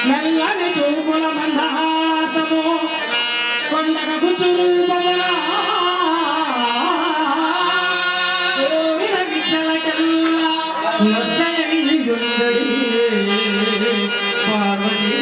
మెల్లని చూపుల మందహాసము కొండగ గుచురూపముల విషలకెల్లా లజ్జయండి పార్వతీ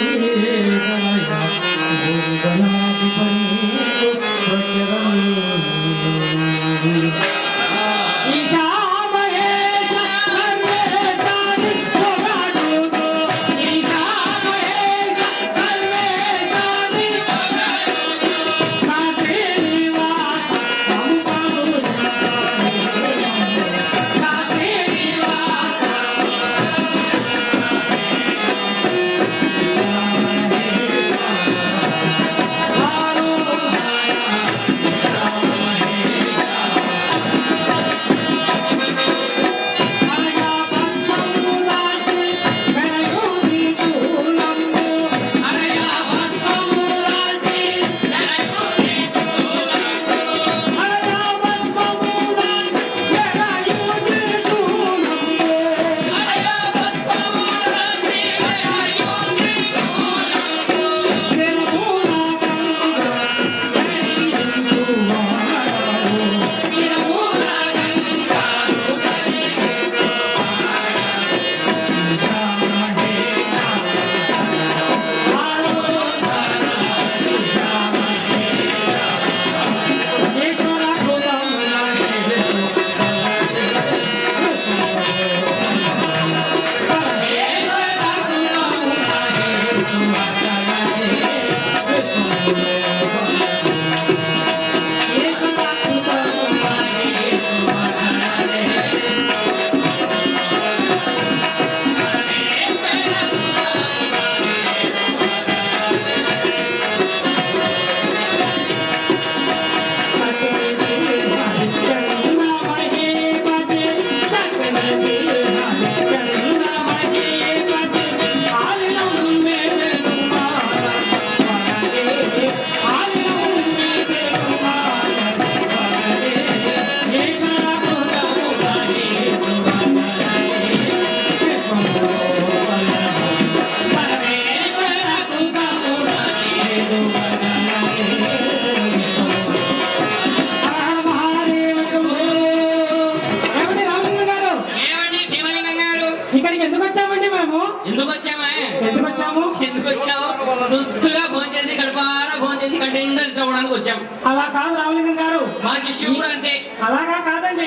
అలా కాదు రామలింగం గారు, మా శిష్యుడు అంటే అలాగా కాదండి.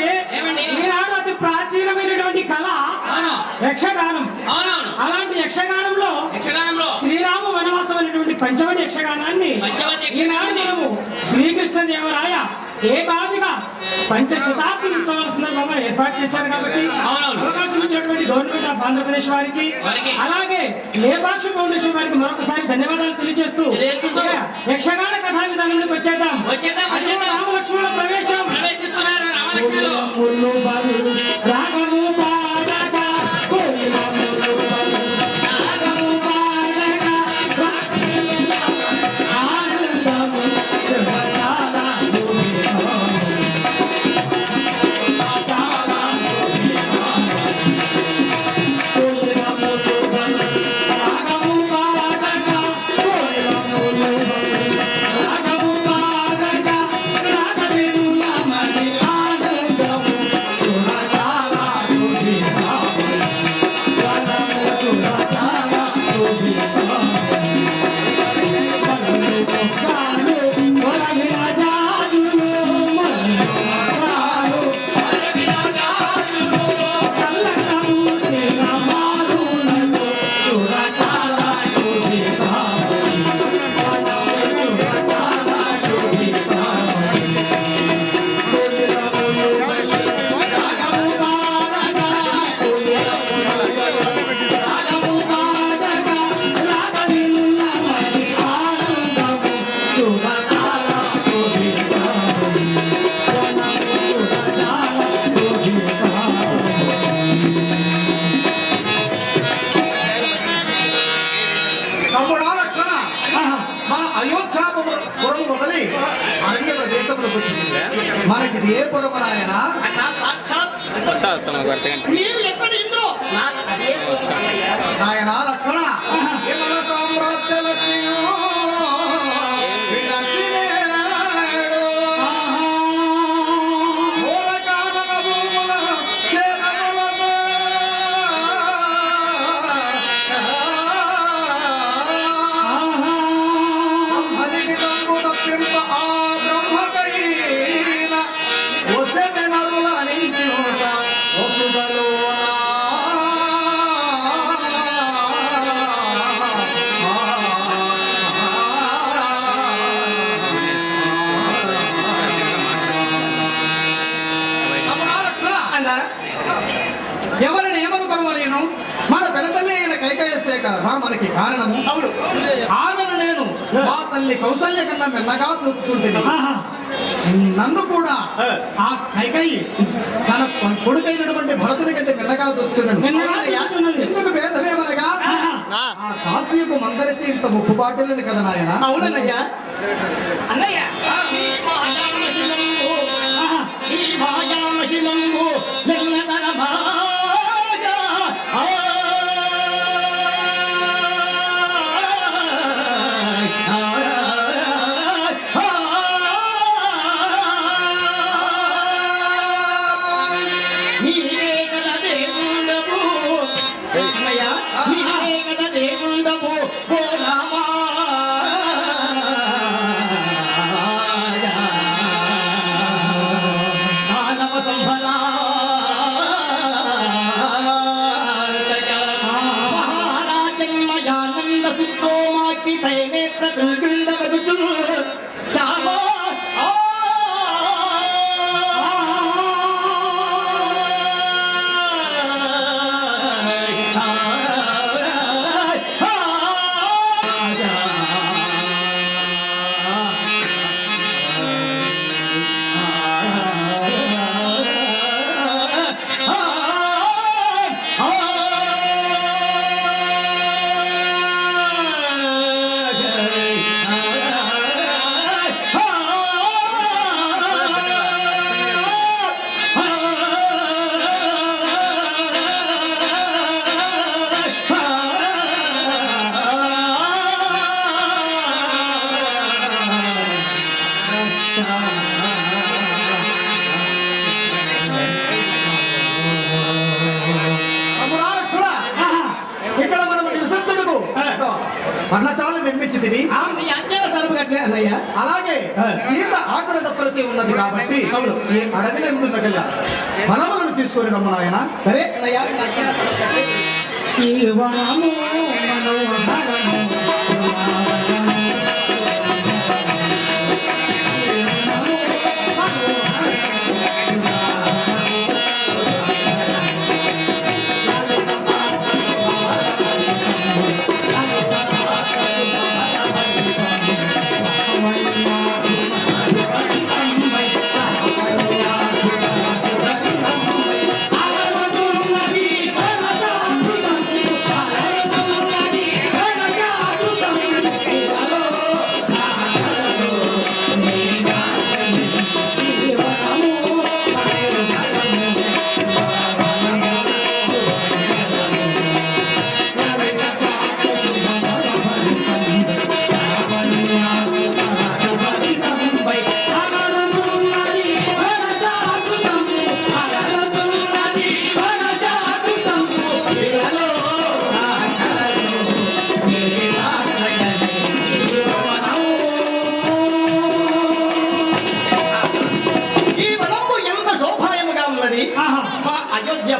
ఈనాడు అతి ప్రాచీనమైనటువంటి కళ యక్షగానం. అలాంటి యక్షగానంలో శ్రీరామ వనవాసం అనేటువంటి పంచవటి యక్షగానాన్ని ఈనాడు మనము శ్రీకృష్ణ దేవరాయ ఏకాదిగా పంచశతాబ్ది ఉత్సవాల సందర్భంగా ఏర్పాటు చేశారు కాబట్టి అవకాశం ఇచ్చినటువంటి గవర్నమెంట్ ఆఫ్ ఆంధ్రప్రదేశ్ వారికి, అలాగే లేపాక్ష ఫౌండేషన్ వారికి మరొకసారి ధన్యవాదాలు తెలియజేస్తూ యక్షగాన కథా విధానంలోకి వచ్చేద్దాం. రామలక్ష్మణుల ప్రవేశిస్తున్నారు. రాఘవు పాడగా మనకిది ఏ పురము నాయన? అట్లా సాక్షాత్ నీవు ఎక్కడ ఇంద్రో నాకు అదే అన్నయ్య. నాయన లక్ష్మణ విమల సామ్రాజ్య లక్ష్మియో విలసినేనాడు. మూలకానన భూముల చేరములతో బ్రహ్మదిని రంగు తప్పింప ఆ బ్రహ్మకైన ఒసెమె నరుల నించుట ఒసుగలోనా. ఎవరిని ఏమనుకోవలేను? మన పెడతల్లి అయిన కైకయస్సే కదా మనకి కారణము. అవును, ఆమెను నేను మా తల్లి కౌసల్య కన్నా మెల్లగా చూస్తుంటుంది. నన్ను కూడా ఆ కైకయ్యి తన కొడుకైనటువంటి భరతుని కంటే మెల్లగా చూస్తున్నాను. ఎందుకు భేదమేమనగా ఆ కాశీకు మందరిచి ఇంత ముప్పు పాటలని కదా నాయన. అవునన్నయ్యా. అన్నయ్య ఈ భాగామహిమంబు మెల్లదన భాగా నీవే కదా దేవుండవు అన్నయ్య, నీవే కదా దేవుండవు ఓ రామా. మానవ సంభలా మహారాజన్మయానంద సుత్తోమాకి తైనేత్ర దుర్గుండవదుచు సామా ఇక్కడ మనం విసంతుడుకు పర్ణశాలను నిర్మించింది. నీ అంజన సరుపు కట్టలే అన్నయ్య. అలాగే సీత ఆకుల దప్పలకి ఉన్నది కాబట్టి ఈ అడవిలో ముందు తగ్గల ఫలములను తీసుకొని రమ్మ నాయన. సరే అన్నయ్య, నీ అంజన సరుపు కట్టే. ఈ వనము మనోహరము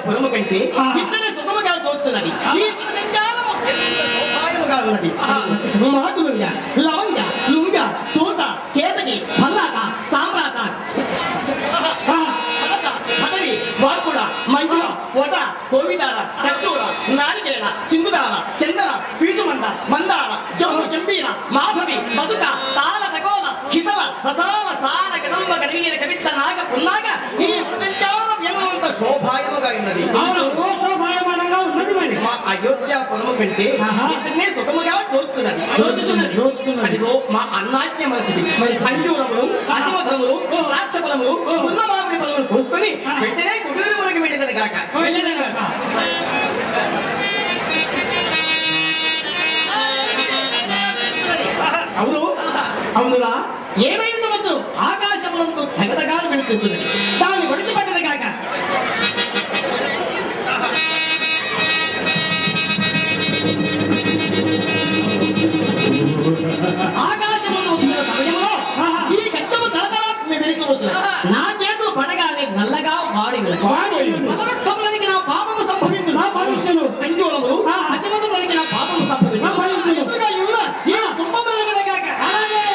పురము కంటే ఇతర సుఖముగా తోచున్నది. ఈ సంచారము ఎంత సౌభాగ్యముగా ఉన్నది. మాధుర్య, లవంగ, లుంగ, చోట, కేతకి, పల్లాక, సామ్రాట, పదవి, వాకుడ, మంజుల, పొట, కోవిదార, కట్టూర, నారికేళ, సింధుదార, చందన, పీటుమంద, మందార, జంబు జంబీర, మాధవి, బతుక, తాళ తగోల, హితల, రసాల, సాల, కదంబ, కరివీర, కవిత్త, నాగ, పున్నాగ ఈ సంచారం ఎంత శోభాయముగా ఉన్నది. మా అయోధ్య పొలము కంటే ఇతనే సుఖముగా దోచుతున్నది. అదిగో మా అన్నాజ్ఞ మంచిది. మరి ఖంజూరములు, అనుమధములు, రాక్షఫలములు, కాక అవును అవునురా ఏమై ఉండవచ్చు ఆకాశంలో తెగదగాలు వెళుతుంది దాన్ని ఒడిచిపట్టదు కాక ఆకాశంలో వచ్చిన సమయంలో ఈ కచ్చము తలతల వెళుతుంది నా చేతులు పడగానే నల్లగా వాడి మొదలకి నా పాపము సంభవించు నా భవిష్యను కంజూలములు అతిమతులకి నా పాపము సంభవించు ఎదురుగా ఉన్న ఈ కుంభములు కాక అలాగే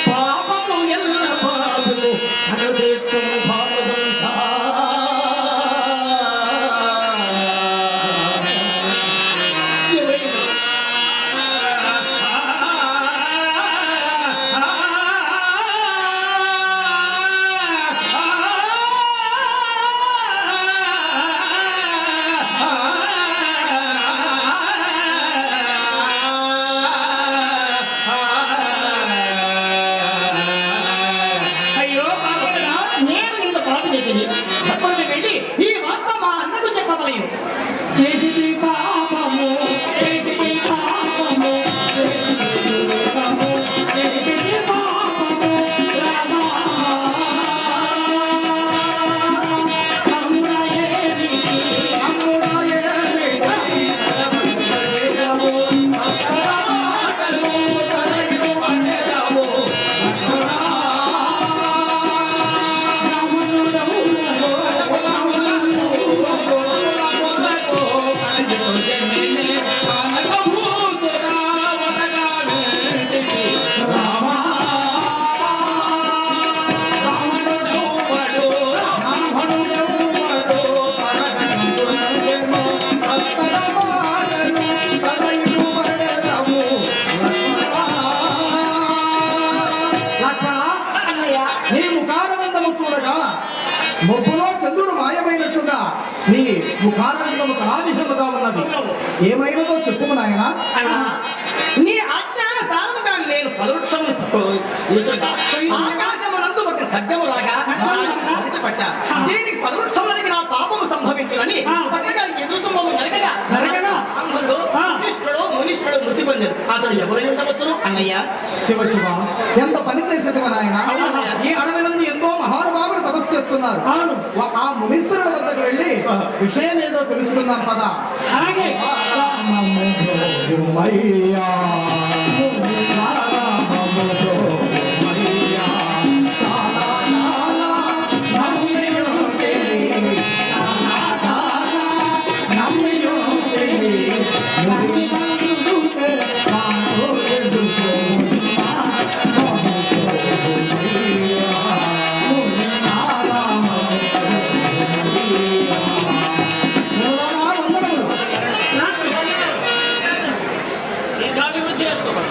పాపము ఎల్ల పాపము అనుదేశం భావవంశా వెళ్ళి ఈ వార్త మా అన్నకు చెప్పవలేను చేసి పాపము చేసి పాపము చేసి పాపము మొబ్బులో చంద్రుడు మాయమైనట్టుగా నీ ముఖారంగము కళావిహముగా ఉన్నది ఏమైనదో చెప్పుము నాయన నీ అజ్ఞాన సారముగా నేను పలుక్షము ఆకాశమునందు ఒక ఖడ్గములాగా పట్టా దీనికి పలుక్షములకి నా పాపము సంభవించునని పక్కగా ఎదురుతుమ్మము నరకగా బ్రాహ్మణుడు కృష్ణుడు మునీశ్వరుడు మృతి పొందారు అతను ఎవరు ఉండవచ్చును అన్నయ్య శివ శివ ఎంత పని చేసేదివా నాయన ఈ అడవి నుండి ఎంతో మహానుభావులు తపస్సు చేస్తున్నారు ఆ మునీశ్వరుడు వద్దకు వెళ్ళి విషయం ఏదో తెలుసుకుందాం పద అలాగే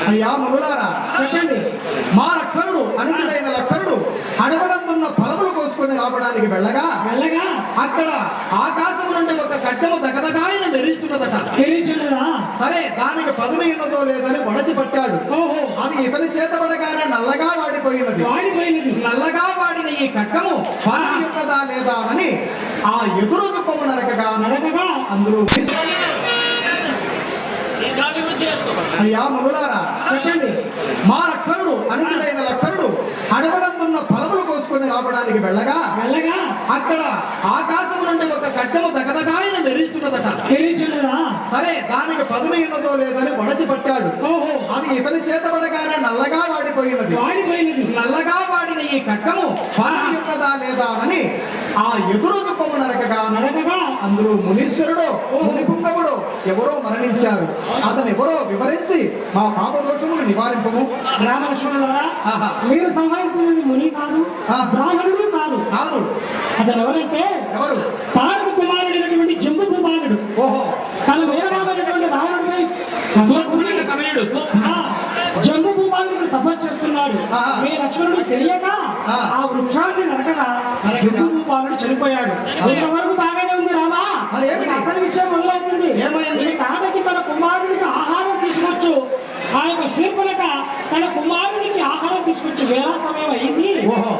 అయ్యా మునులారా చెప్పండి. మా లక్షణుడు అనుకుడైన లక్షణుడు అడగడంతున్న ఫలములు కోసుకొని రావడానికి వెళ్ళగా అక్కడ ఆకాశం నుండి ఒక కట్టెము దగదగాయన మెరుచున్నదట. సరే దానికి పదును ఉన్నదో లేదని వడచి పట్టాడు. అది ఇతని చేత పడగానే నల్లగా వాడిపోయినది. నల్లగా వాడిన ఈ కట్టము పారయున్నదా లేదా అని ఆ ఎదురు రూపము నరకగా అందరూ అయ్యా మునులారా చెప్పండి. మా లక్షణుడు అనుకుడైన లక్షణుడు అడగడంతున్న ఫలములు కోసుకొని రావడానికి వెళ్ళగా అక్కడ ఆకాశం నుండి ఒక కట్టెము దగదగాయన మెరుచున్నదట. సరే దానికి పదును ఉన్నదో లేదని వడచి పట్టాడు. అది ఇతని చేత పడగానే నల్లగా వాడిపోయినది. నల్లగా వాడిన ఈ కట్టము పారయున్నదా లేదా అని ఆ ఎదురు రూపము నరకగా అందరూ మునీశ్వరుడు మునిపుంగవుడు ఎవరో మరణించారు. అతను ఎవరో వివరించి మా పాపదోషములు నివారింపము. రామలక్ష్మణులారా, మీరు సంహరించినది ముని కాదు, బ్రాహ్మణుడు కాదు. అతను ఎవరంటే ఎవరు? తారక కుమారుడైనటువంటి జంబు కుమారుడు. తన వీరరామైనటువంటి రావణుడిపై జంబు కుమారుడు తపస్సు తెలియక ఆ వృక్షాన్ని నరకగా జంబూపాలుడు చనిపోయాడు. ఇంతవరకు బాగానే ఉంది రామా. అసలు విషయం మొదలవుతుంది. ఈ కాదకి తన కుమారుడికి ఆహారం తీసుకొచ్చు. ఆ యొక్క శూర్పణఖ తన కుమారుడికి ఆహారం తీసుకొచ్చి వేళ సమయం అయింది.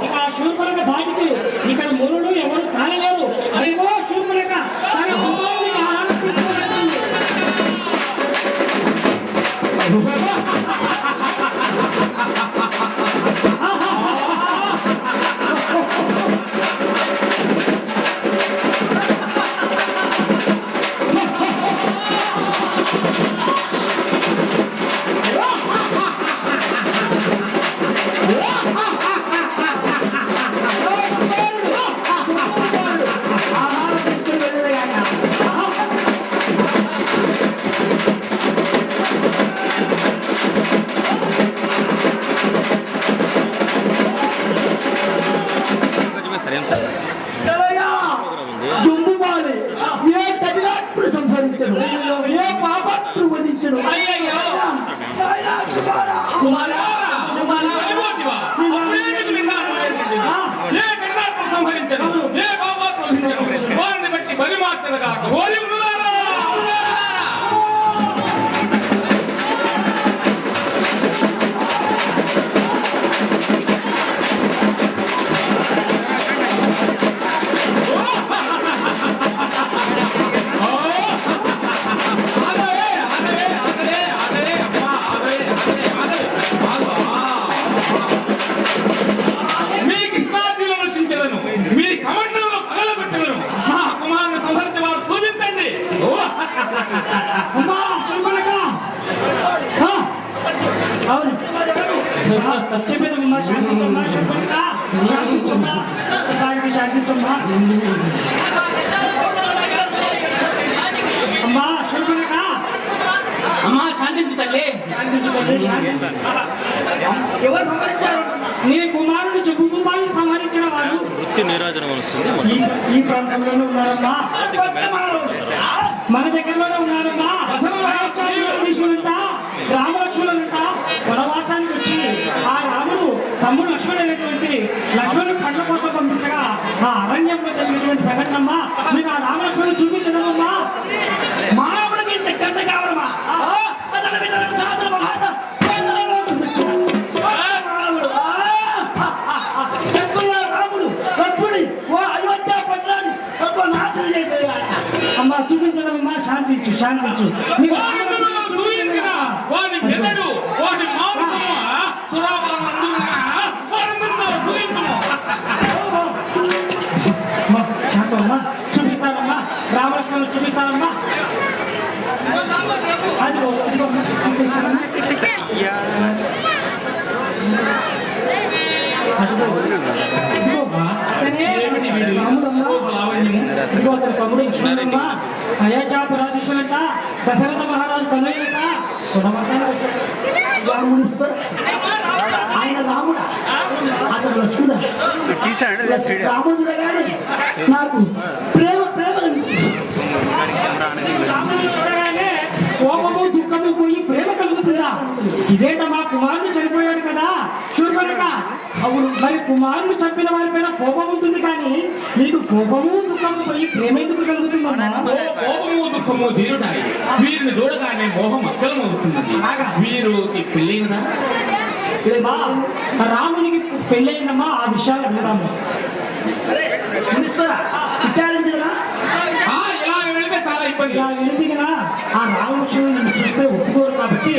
ఇక ఆ శూర్పణఖ దాటికి ఇక్కడ మునులు ఎవరు కానలేరు. అదిగో శూర్పణఖ తన కుమారుడికి ఆహారం తీసుకొచ్చింది. వారిని బట్టి బలి మార్చదగా అమ్మా శాంతించు తల్లి. ఎవరు సంహరించారు? నీ కుమారుడు జంబూపాలుని సంహరించిన వారు ఈ ప్రాంతంలోనే ఉన్నారమ్మా. మన దగ్గరలోనే ఉన్నారమ్మా. రామలక్ష్మణులంట వనవాసానికి వచ్చి ఆ రాముడు తమ్ముడు లక్ష్మణుడైనటువంటి లక్ష్మణుడు పండ్ల కోసం పంపించగా ఆ అరణ్యంలో జరిగినటువంటి సంఘటనమ్మా మీకు ఆ రామలక్ష్మణుడు చూపించడమమ్మా. మానవుడికి ఇంత గంట కావాలమ్మా. అమ్మా చూపించడమమ్మా. శాంతించు శాంతించు. చూపిస్తానమ్మా. రామలక్ష్మణుడు చూపిస్తానమ్మా. అది అయోధ్యాపురాధీశులంట దశరథ మహారాజు తనయులట వనవాసానికి వచ్చాడు. ఆయన రాముడా అతను లక్ష్మణ రాముడు నాకు ప్రేమ రాముడిని చూడగానే కోపము దుఃఖము పోయి ప్రేమ కలుగుతుందా? ఇదేంటమ్మా కుమారుడు చనిపోయాడు కదా శూర్పణఖ. అవును, మరి కుమారుడు చంపిన వారి పైన కోపం ఉంటుంది కానీ నీకు కోపము దుఃఖము పోయి ప్రేమ ఎందుకు కలుగుతుందమ్మా? కోపము దుఃఖము ధీరుడాయి. వీరిని చూడగానే మోహం అచ్చలమవుతుంది. వీరు పెళ్ళైనదా? రామునికి పెళ్ళయిందమ్మా. ఆ విషయాలు వినదాము. విచారించదా? ఇలా వెళ్తే చాలా ఇబ్బంది. వెళ్తే కదా ఆ రామలక్ష్మణుని చూస్తే ఒప్పుకోరు కాబట్టి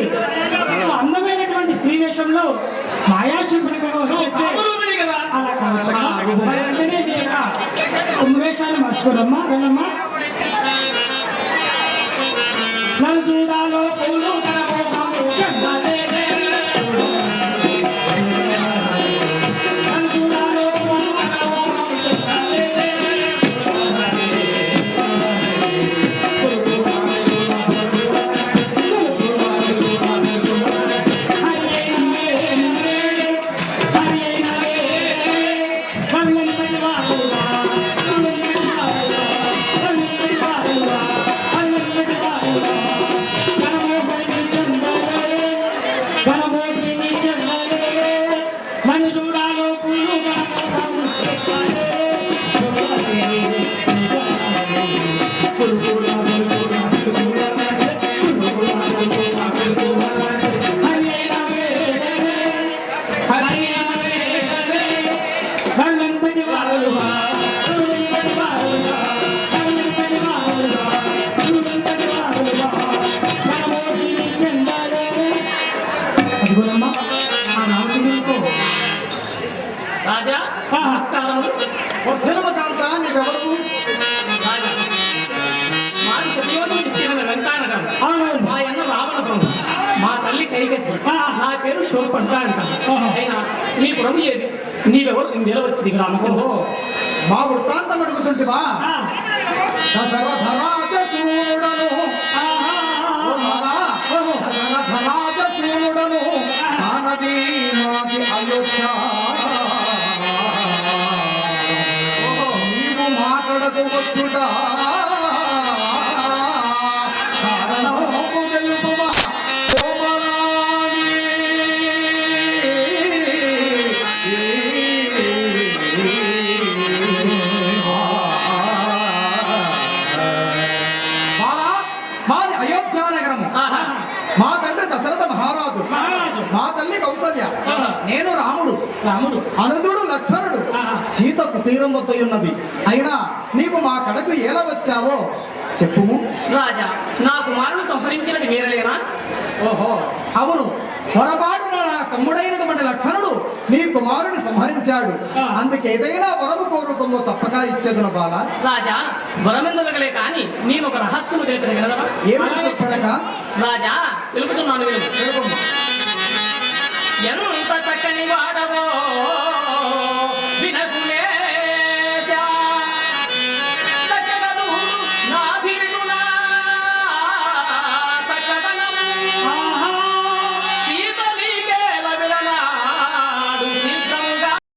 అందమైనటువంటి స్త్రీ వేషంలో మాయాశిల్పుని వేషాన్ని మర్చిపోదమ్మా. వెళ్ళమ్మా. నన్ను చూడాలో పూలు రాజా నమస్కారములు. నీకెవరు? రాజా మాది సత్యవతి ఇచ్చిన వెంకానగరం. మా అన్న రావణపురం. మా తల్లి కైకసి. నా పేరు శోభపంట అంట. అయినా నీ ప్రభు ఏది? నీవెవరు నిలవచ్చింది గ్రామకు? మా వృత్తాంతం అడుగుతుంటివా? దశరథరాజ చూడను దశరథరాజ చూడను మానవీ మాది అయోధ్య. నీవు మాట్లాడకు వచ్చుట కారణము తెలుపుమా మాది అయోధ్య నగరము. మా తండ్రి దశరథ మహారాజు, మా తల్లి కౌసల్య, నేను రాముడు. అనుదుడు లక్ష్మణుడు. సీత కుటీరం వద్ద ఉన్నది. అయినా నీవు మా కడకు ఎలా వచ్చావో చెప్పుము. రాజా నా కుమారుడు సంహరించినది మీరలేనా? ఓహో అవును, పొరపాటున నా తమ్ముడైనటువంటి లక్ష్మణుడు నీ కుమారుని సంహరించాడు. అందుకేదైనా వరము కోరుకోమో తప్పక ఇచ్చేదును బాల. రాజా వరమెందలగలే కానీ నేను ఒక రహస్యము తెలిపిన వినదవా? ఏమిటి చెప్పడక? రాజా తెలుపుతున్నాను విను.